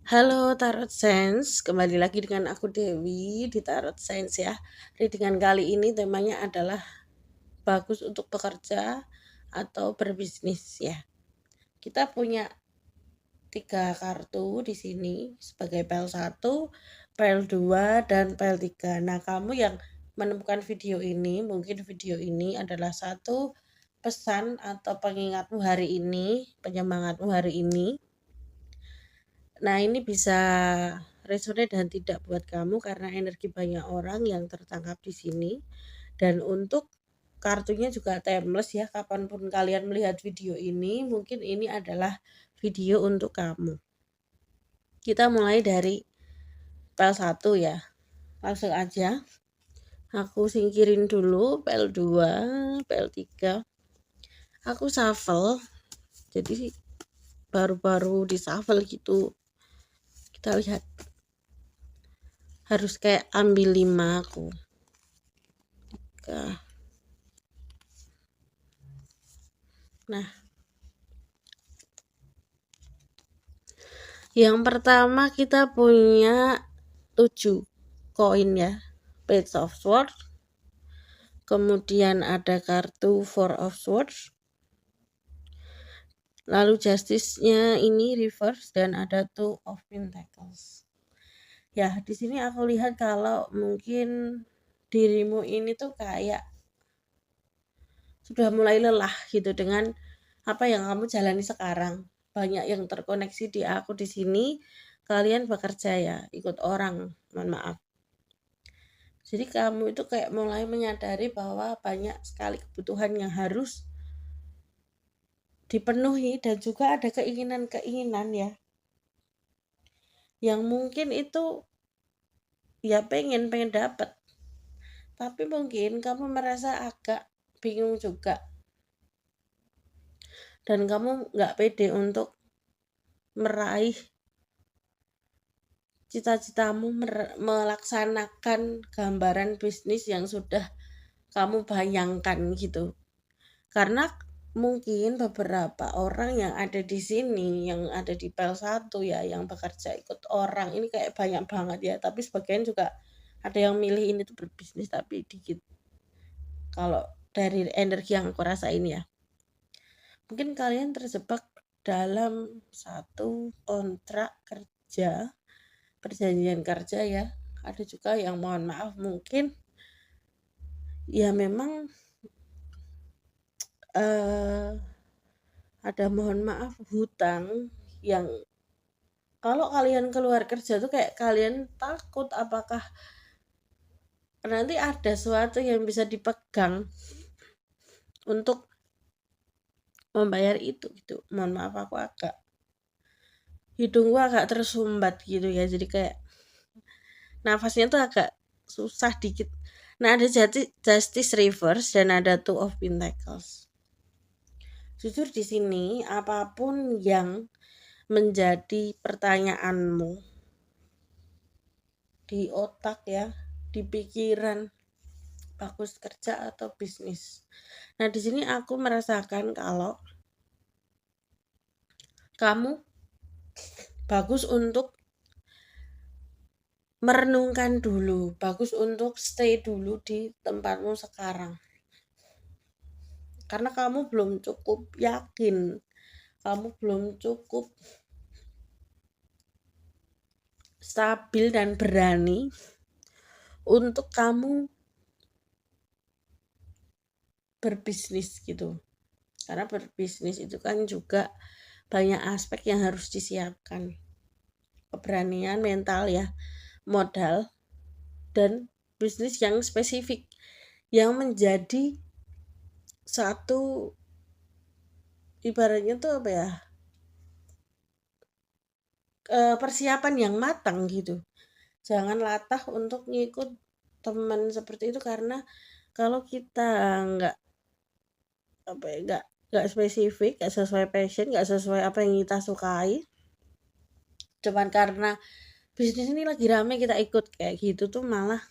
Halo Tarot Sense, kembali lagi dengan aku Dewi di Tarot Sense ya. Readingan kali ini temanya adalah bagus untuk bekerja atau berbisnis ya. Kita punya 3 kartu di sini sebagai PL 1, PL 2, dan PL 3. Nah, kamu yang menemukan video ini, mungkin video ini adalah satu pesan atau pengingatmu hari ini, penyemangatmu hari ini. Nah, ini bisa resonate dan tidak buat kamu karena energi banyak orang yang tertangkap di sini. Dan untuk kartunya juga timeless ya, kapanpun kalian melihat video ini, mungkin ini adalah video untuk kamu. Kita mulai dari PL 1 ya. Langsung aja. Aku singkirin dulu PL 2, PL 3. Aku shuffle. Jadi baru-baru di shuffle gitu. Kita lihat. Harus kayak ambil 5 aku. Nah, yang pertama kita punya 7 koin ya. Page of Swords. Kemudian ada kartu Four of Swords. Lalu Justice-nya ini reverse dan ada Two of Pentacles. Ya, di sini aku lihat kalau mungkin dirimu ini tuh kayak sudah mulai lelah gitu dengan apa yang kamu jalani sekarang. Banyak yang terkoneksi di aku di sini. Kalian bekerja ya, ikut orang, mohon maaf. Jadi kamu itu kayak mulai menyadari bahwa banyak sekali kebutuhan yang harus dipenuhi dan juga ada keinginan-keinginan ya. Yang mungkin itu ya pengen dapat. Tapi mungkin kamu merasa agak bingung juga. Dan kamu nggak pede untuk meraih cita-citamu melaksanakan gambaran bisnis yang sudah kamu bayangkan gitu. Karena mungkin beberapa orang yang ada di sini, yang ada di PL 1 ya, yang bekerja ikut orang, ini kayak banyak banget ya, tapi sebagian juga ada yang milih ini tuh berbisnis tapi dikit. Kalau dari energi yang aku rasain ya. Mungkin kalian terjebak dalam satu kontrak kerja, perjanjian kerja ya. Ada juga yang mohon maaf mungkin ya memang ada mohon maaf hutang yang kalau kalian keluar kerja tuh kayak kalian takut apakah nanti ada sesuatu yang bisa dipegang untuk membayar itu gitu. Mohon maaf aku agak hidungku agak tersumbat gitu ya, jadi kayak nafasnya tuh agak susah dikit. Nah, ada Justice Reverse dan ada Two of Pentacles. Jujur di sini apapun yang menjadi pertanyaanmu di otak ya, di pikiran, bagus kerja atau bisnis. Nah, di sini aku merasakan kalau kamu bagus untuk merenungkan dulu, bagus untuk stay dulu di tempatmu sekarang. Karena kamu belum cukup yakin, kamu belum cukup stabil dan berani untuk kamu berbisnis gitu. Karena berbisnis itu kan juga banyak aspek yang harus disiapkan. Keberanian mental ya, modal, dan bisnis yang spesifik yang menjadi satu ibaratnya tuh apa ya, persiapan yang matang gitu. Jangan latah untuk ngikut teman seperti itu karena kalau kita nggak apa ya, nggak spesifik, nggak sesuai passion, nggak sesuai apa yang kita sukai, cuman karena bisnis ini lagi rame kita ikut kayak gitu tuh malah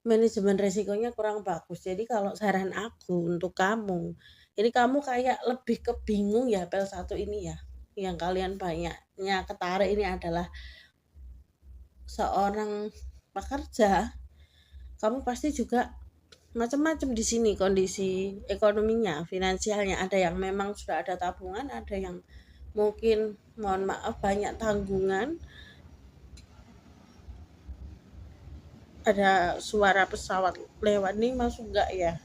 manajemen resikonya kurang bagus. Jadi kalau saran aku untuk kamu, ini kamu kayak lebih kebingung ya PL 1 ini ya. yang kalian banyaknya ketarik ini adalah seorang pekerja, kamu pasti juga macam-macam di sini kondisi ekonominya, finansialnya. Ada yang memang sudah ada tabungan, ada yang mungkin mohon maaf banyak tanggungan. Ada suara pesawat lewat nih, masuk nggak ya?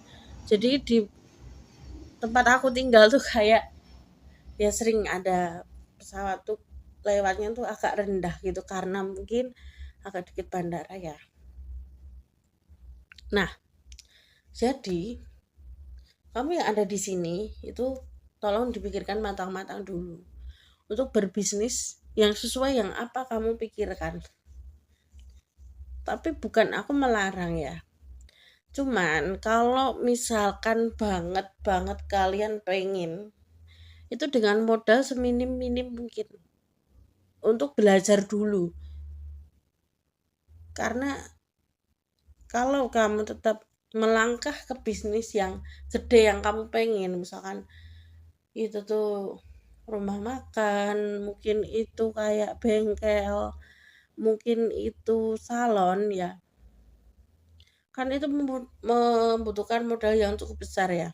Jadi di tempat aku tinggal tuh kayak ya sering ada pesawat tuh lewatnya tuh agak rendah gitu karena mungkin agak dikit bandara ya. Nah, jadi kamu yang ada di sini itu tolong dipikirkan matang-matang dulu untuk berbisnis yang sesuai yang apa kamu pikirkan. Tapi bukan aku melarang ya. Cuman kalau misalkan banget kalian pengen itu dengan modal seminim-minim mungkin untuk belajar dulu. Karena kalau kamu tetap melangkah ke bisnis yang gede yang kamu pengen, misalkan itu tuh rumah makan, mungkin itu kayak bengkel, mungkin itu salon ya, kan itu membutuhkan modal yang cukup besar ya.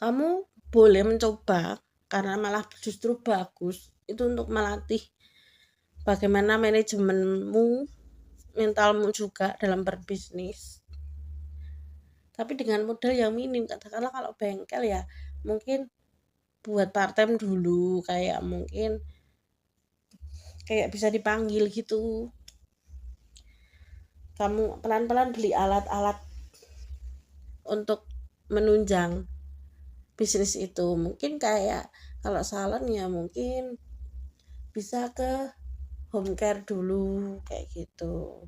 Kamu boleh mencoba karena malah justru bagus itu untuk melatih bagaimana manajemenmu, mentalmu juga dalam berbisnis. Tapi dengan modal yang minim, katakanlah kalau bengkel ya mungkin buat part time dulu, kayak mungkin kayak bisa dipanggil gitu. Kamu pelan-pelan beli alat-alat untuk menunjang bisnis itu. Mungkin kayak kalau salon ya mungkin bisa ke home care dulu kayak gitu.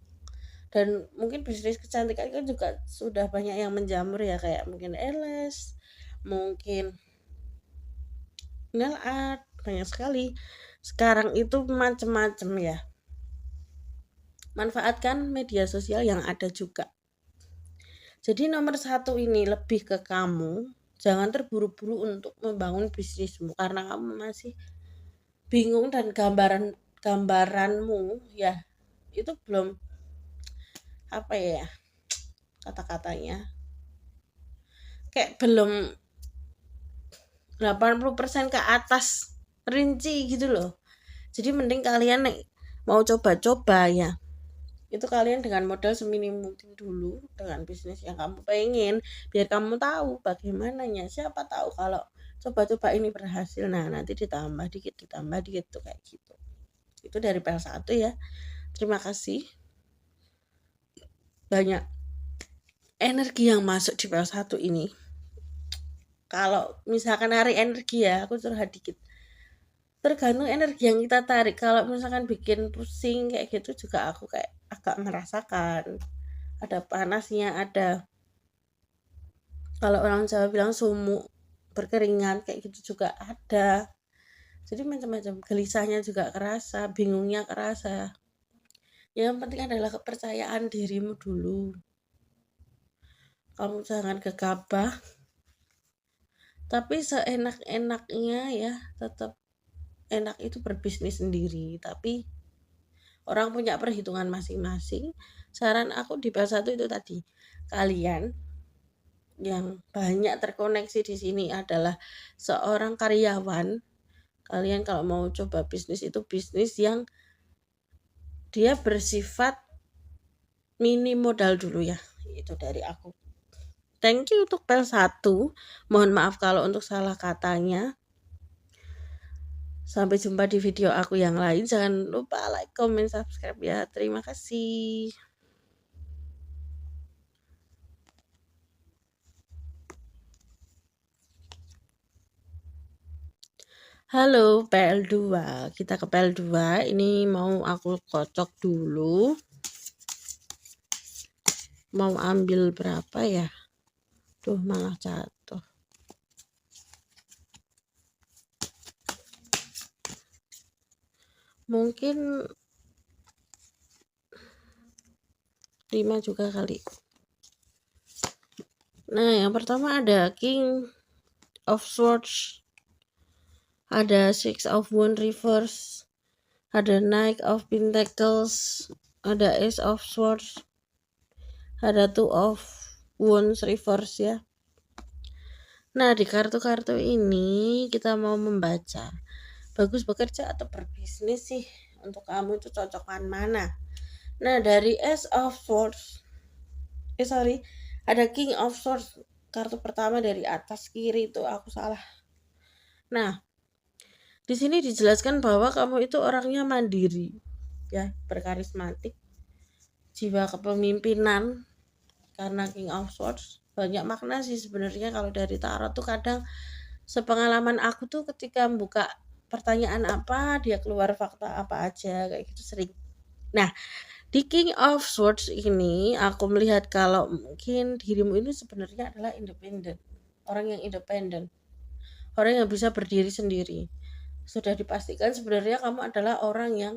Dan mungkin bisnis kecantikan kan juga sudah banyak yang menjamur ya, kayak mungkin LS, mungkin nail art, banyak sekali sekarang itu macam-macam ya. Manfaatkan media sosial yang ada juga. Jadi nomor satu ini lebih ke kamu, jangan terburu-buru untuk membangun bisnismu karena kamu masih bingung dan gambaranmu ya itu belum apa ya kata-katanya, kayak belum 80% ke atas rinci gitu loh. Jadi mending kalian mau coba-coba ya, itu kalian dengan modal seminim mungkin dulu dengan bisnis yang kamu pengen, biar kamu tahu bagaimananya. Siapa tahu kalau coba-coba ini berhasil, nah nanti ditambah dikit tuh kayak gitu. Itu dari PL1 ya. Terima kasih. Banyak energi yang masuk di PL1 ini. Kalau misalkan hari energi ya, aku curhat dikit. Tergantung energi yang kita tarik. Kalau misalkan bikin pusing kayak gitu juga aku kayak agak merasakan. Ada panasnya, ada kalau orang Jawa bilang sumuk, berkeringat kayak gitu juga ada. Jadi macam-macam, gelisahnya juga kerasa, bingungnya kerasa. Yang penting adalah kepercayaan dirimu dulu. Kamu jangan gegabah, tapi seenak-enaknya ya, tetap enak itu berbisnis sendiri, tapi orang punya perhitungan masing-masing. Saran aku di PL1 itu tadi, kalian yang banyak terkoneksi di sini adalah seorang karyawan. Kalian kalau mau coba bisnis itu bisnis yang dia bersifat minim modal dulu ya. Itu dari aku. Thank you untuk PL1. Mohon maaf kalau untuk salah katanya. Sampai jumpa di video aku yang lain. Jangan lupa like, comment, subscribe ya. Terima kasih. Halo PL2. Kita ke PL2. Ini mau aku kocok dulu. Mau ambil berapa ya? Tuh malah jatuh. Mungkin 5 juga kali. Nah, yang pertama ada King of Swords. ada Six of Wands reverse, ada Knight of Pentacles, ada Ace of Swords, ada Two of Wands reverse ya. Nah, di kartu-kartu ini kita mau membaca bagus bekerja atau berbisnis sih, untuk kamu itu cocokan mana. Nah, dari Ace of Swords, ada King of Swords, kartu pertama dari atas kiri itu aku salah. Nah, di sini dijelaskan bahwa kamu itu orangnya mandiri, ya, berkarismatik, jiwa kepemimpinan. Karena King of Swords banyak makna sih sebenarnya kalau dari tarot tuh. Kadang sepengalaman aku tuh ketika buka pertanyaan apa, dia keluar fakta apa aja, kayak gitu sering. Nah, di King of Swords ini aku melihat kalau mungkin dirimu ini sebenarnya adalah independen, orang yang independen, orang yang bisa berdiri sendiri. Sudah dipastikan sebenarnya kamu adalah orang yang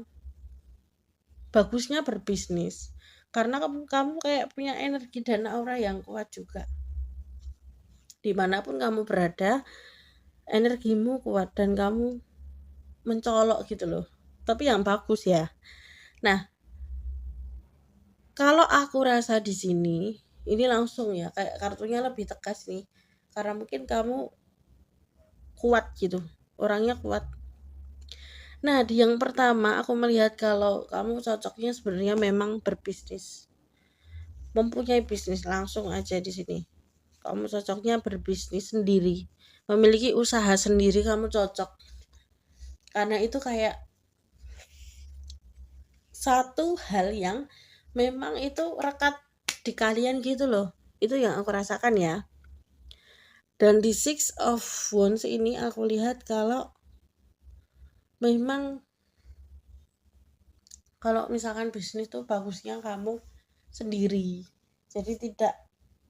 bagusnya berbisnis, karena kamu kayak punya energi dan aura yang kuat juga. Dimanapun kamu berada, energimu kuat dan kamu mencolok gitu loh, tapi yang bagus ya. Nah, kalau aku rasa di sini ini langsung ya, kayak kartunya lebih tegas nih, karena mungkin kamu kuat gitu, orangnya kuat. Nah, di yang pertama aku melihat kalau kamu cocoknya sebenarnya memang berbisnis, mempunyai bisnis. Langsung aja di sini kamu cocoknya berbisnis sendiri, memiliki usaha sendiri, kamu cocok. Karena itu kayak satu hal yang memang itu rekat di kalian gitu loh. Itu yang aku rasakan ya. Dan di Six of Wands ini aku lihat kalau memang kalau misalkan bisnis tuh bagusnya kamu sendiri. Jadi tidak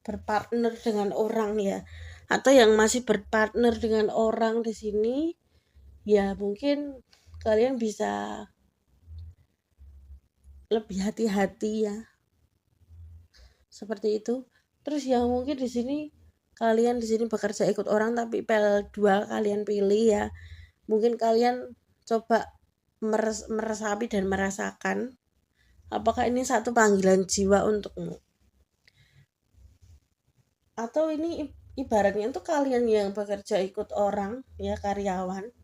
berpartner dengan orang ya. Atau yang masih berpartner dengan orang di sini, ya mungkin kalian bisa lebih hati-hati ya. Seperti itu. Terus yang mungkin di sini kalian di sini bekerja ikut orang, tapi P2 kalian pilih ya. Mungkin kalian coba meresapi dan merasakan apakah ini satu panggilan jiwa untukmu, atau ini ibaratnya itu kalian yang bekerja ikut orang ya, karyawan.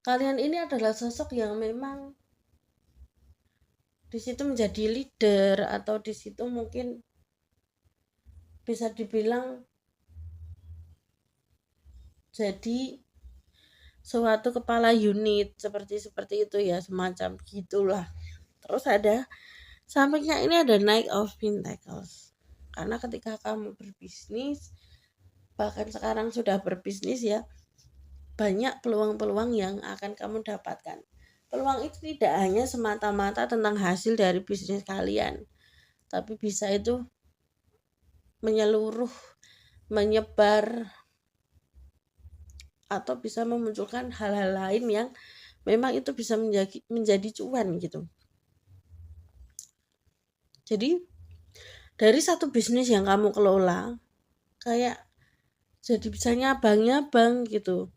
Kalian ini adalah sosok yang memang di situ menjadi leader, atau di situ mungkin bisa dibilang jadi suatu kepala unit seperti itu ya, semacam gitulah. Terus ada sampingnya ini ada Knight of Pentacles, karena ketika kamu berbisnis, bahkan sekarang sudah berbisnis ya, banyak peluang-peluang yang akan kamu dapatkan. Peluang itu tidak hanya semata-mata tentang hasil dari bisnis kalian, tapi bisa itu menyeluruh, menyebar, atau bisa memunculkan hal-hal lain yang memang itu bisa menjadi cuan gitu. Jadi dari satu bisnis yang kamu kelola, kayak jadi bisa nyabang-nyabang gitu.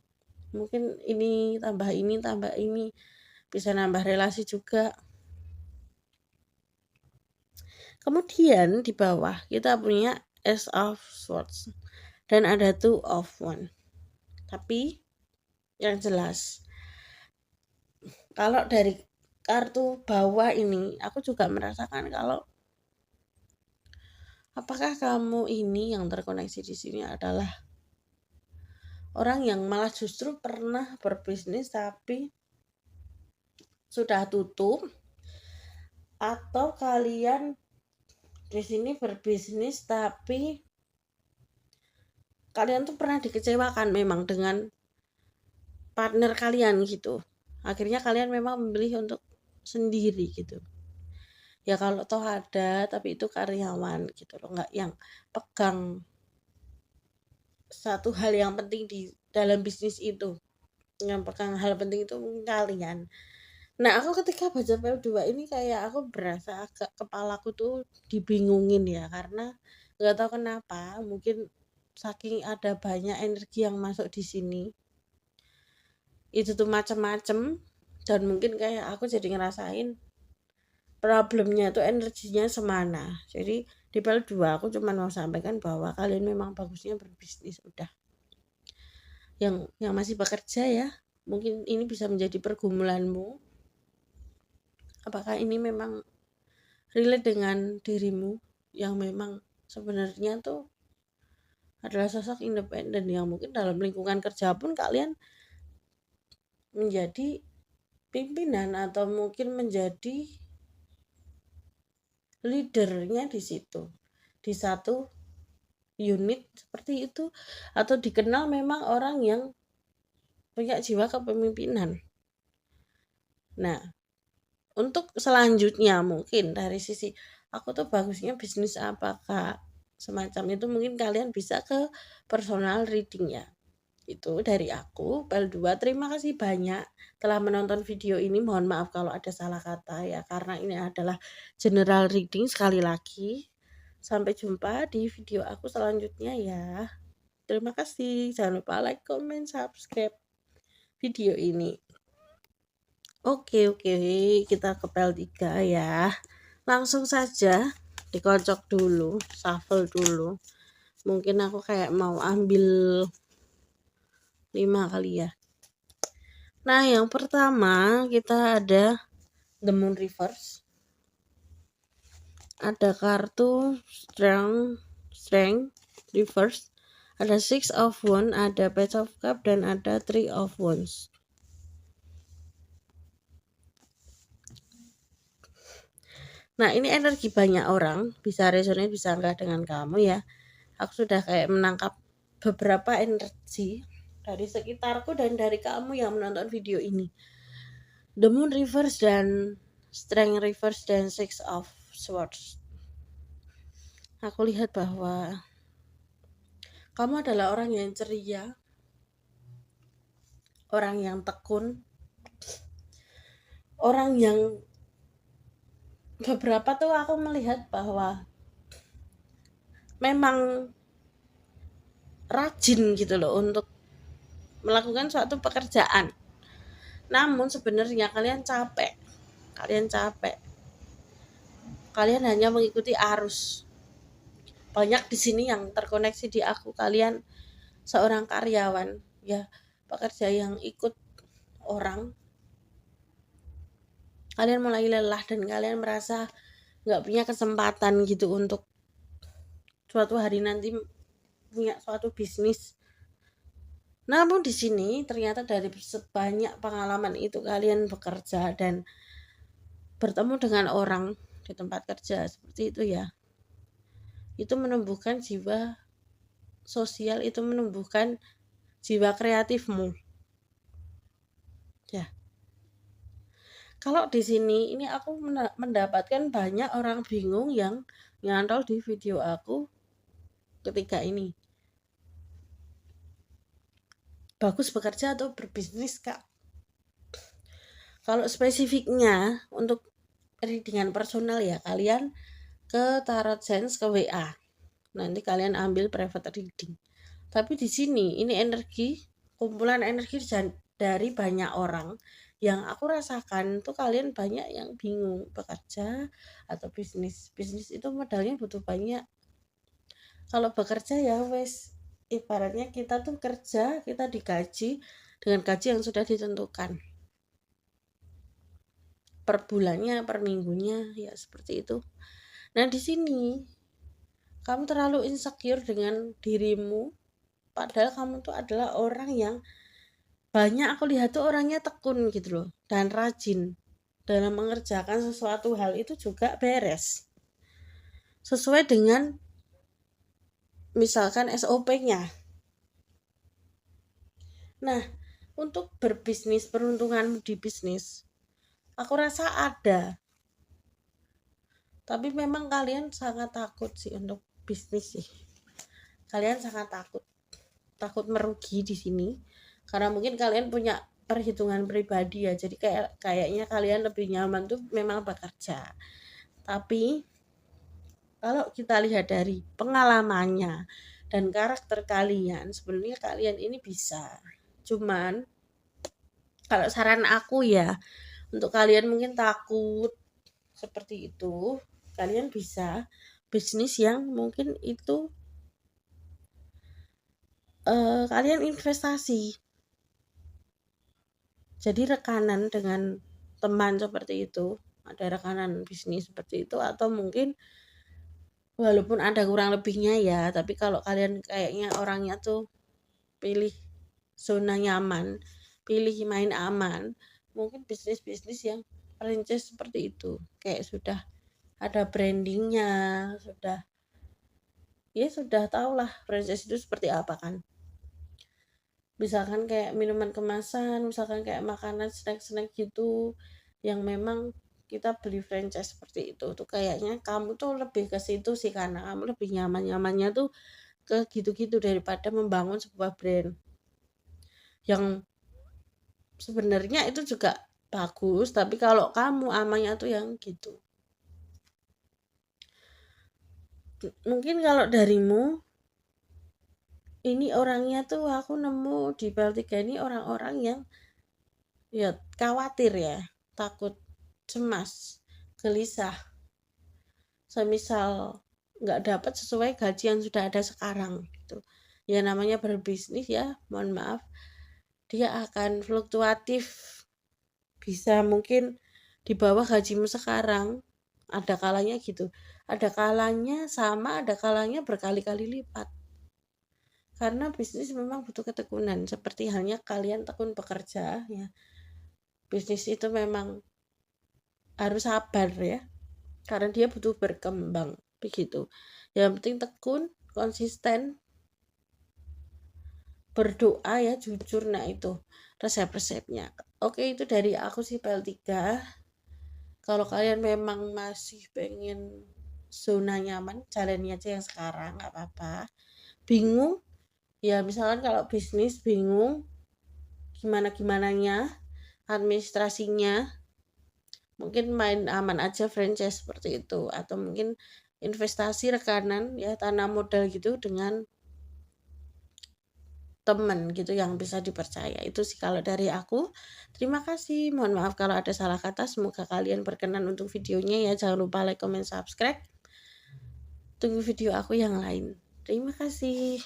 Mungkin ini tambah ini, bisa nambah relasi juga. Kemudian di bawah kita punya Ace of Swords dan ada Two of Wands. Tapi yang jelas, kalau dari kartu bawah ini aku juga merasakan kalau apakah kamu ini yang terkoneksi di sini adalah orang yang malah justru pernah berbisnis tapi sudah tutup, atau kalian di sini berbisnis tapi kalian tuh pernah dikecewakan memang dengan partner kalian gitu. Akhirnya kalian memang memilih untuk sendiri gitu. Ya kalau toh ada, tapi itu karyawan gitu loh, nggak yang pegang satu hal yang penting di dalam bisnis itu. Yang pegang hal penting itu mungkin kalian. Nah, aku ketika baca PL2 ini kayak aku berasa agak kepalaku tuh dibingungin ya, karena nggak tahu kenapa, mungkin saking ada banyak energi yang masuk di sini. itu tuh macam-macam, dan mungkin kayak aku jadi ngerasain problemnya tuh energinya semana. Jadi di PL2 aku cuma mau sampaikan bahwa kalian memang bagusnya berbisnis udah. Yang masih bekerja ya, mungkin ini bisa menjadi pergumulanmu. Apakah ini memang relate dengan dirimu yang memang sebenarnya tuh adalah sosok independen yang mungkin dalam lingkungan kerja pun kalian menjadi pimpinan atau mungkin menjadi leadernya di situ, di satu unit seperti itu, atau dikenal memang orang yang punya jiwa kepemimpinan. Nah, untuk selanjutnya mungkin dari sisi aku tuh bagusnya bisnis apa Kak, semacam itu mungkin kalian bisa ke personal reading ya. Itu dari aku, PL2. Terima kasih banyak telah menonton video ini. Mohon maaf kalau ada salah kata ya, karena ini adalah general reading sekali lagi. Sampai jumpa di video aku selanjutnya ya. Terima kasih. Jangan lupa like, comment, subscribe video ini. Oke, kita ke PL3 ya. Langsung saja dikocok dulu, shuffle dulu. Mungkin aku kayak mau ambil 5 kali ya. Nah, yang pertama kita ada The Moon Reverse. Ada kartu Strength Reverse. Ada Six of Wands, ada Page of Cup, dan ada Three of Wands. Nah, ini energi banyak orang, bisa resonate, bisa enggak dengan kamu ya. Aku sudah kayak menangkap beberapa energi dari sekitarku dan dari kamu yang menonton video ini. The Moon Reverse dan Strength Reverse dan Six of Swords. Aku lihat bahwa kamu adalah orang yang ceria, orang yang tekun, orang yang beberapa tuh aku melihat bahwa memang rajin gitu loh untuk melakukan suatu pekerjaan. Namun sebenarnya kalian capek. Kalian hanya mengikuti arus. Banyak di sini yang terkoneksi di aku, kalian seorang karyawan ya, pekerja yang ikut orang. Kalian mulai lelah dan kalian merasa nggak punya kesempatan gitu untuk suatu hari nanti punya suatu bisnis. Namun di sini ternyata dari sebanyak pengalaman itu kalian bekerja dan bertemu dengan orang di tempat kerja seperti itu ya. Itu menumbuhkan jiwa sosial, itu menumbuhkan jiwa kreatifmu. Ya. Kalau di sini ini aku mendapatkan banyak orang bingung yang nyantol di video aku ketika ini. Bagus bekerja atau berbisnis, Kak? Kalau spesifiknya untuk readingan personal ya, kalian ke Tarot Sense, ke WA. Nanti kalian ambil private reading. Tapi di sini ini energi, kumpulan energi dari banyak orang yang aku rasakan tuh kalian banyak yang bingung bekerja atau bisnis. Bisnis itu modalnya butuh banyak. Kalau bekerja ya wes, ibaratnya kita tuh kerja, kita digaji dengan gaji yang sudah ditentukan. Per bulannya, per minggunya, ya seperti itu. Nah, di sini kamu terlalu insecure dengan dirimu, padahal kamu tuh adalah orang yang banyak aku lihat tuh orangnya tekun gitu loh, dan rajin dalam mengerjakan sesuatu hal itu juga beres sesuai dengan misalkan SOP-nya. Nah, untuk berbisnis, peruntunganmu di bisnis aku rasa ada, tapi memang kalian sangat takut sih untuk bisnis sih. Kalian sangat takut merugi di sini karena mungkin kalian punya perhitungan pribadi ya, jadi kayaknya kalian lebih nyaman tuh memang bekerja. Tapi kalau kita lihat dari pengalamannya dan karakter kalian, sebenarnya kalian ini bisa, cuman Kalau saran aku ya, untuk kalian mungkin takut seperti itu, kalian bisa bisnis yang mungkin itu kalian investasi. Jadi rekanan dengan teman seperti itu, ada rekanan bisnis seperti itu, atau mungkin walaupun ada kurang lebihnya ya, tapi kalau kalian kayaknya orangnya tuh pilih zona nyaman, pilih main aman, mungkin bisnis-bisnis yang franchise seperti itu. Kayak sudah ada brandingnya, sudah ya sudah tahulah franchise itu seperti apa kan. Misalkan kayak minuman kemasan, misalkan kayak makanan snack-snack gitu yang memang kita beli franchise seperti itu tuh kayaknya kamu tuh lebih ke situ sih karena kamu lebih nyaman-nyamannya tuh ke gitu-gitu daripada membangun sebuah brand yang sebenarnya itu juga bagus, tapi kalau kamu amannya tuh yang gitu. Mungkin kalau darimu ini orangnya tuh aku nemu di PL3 ini orang-orang yang ya khawatir ya, takut, cemas, gelisah. Semisal nggak dapat sesuai gaji yang sudah ada sekarang gitu. Ya namanya berbisnis ya, mohon maaf, dia akan fluktuatif. Bisa mungkin di bawah gajimu sekarang, ada kalanya gitu. Ada kalanya sama, ada kalanya berkali-kali lipat. Karena bisnis memang butuh ketekunan, seperti halnya kalian tekun bekerja ya. Bisnis itu memang harus sabar ya, karena dia butuh berkembang begitu. Yang penting tekun, konsisten, berdoa ya, jujur, nah itu resep-resepnya. Oke, itu dari aku sih PL3. Kalau kalian memang masih pengen zona nyaman, jalani aja yang sekarang, nggak apa-apa. Bingung? Ya misalkan kalau bisnis bingung gimana-gimananya, administrasinya, mungkin main aman aja franchise seperti itu. Atau mungkin investasi rekanan ya, tanam modal gitu dengan teman gitu yang bisa dipercaya. Itu sih kalau dari aku. Terima kasih. Mohon maaf kalau ada salah kata. Semoga kalian berkenan untuk videonya ya. Jangan lupa like, comment, subscribe. Tunggu video aku yang lain. Terima kasih.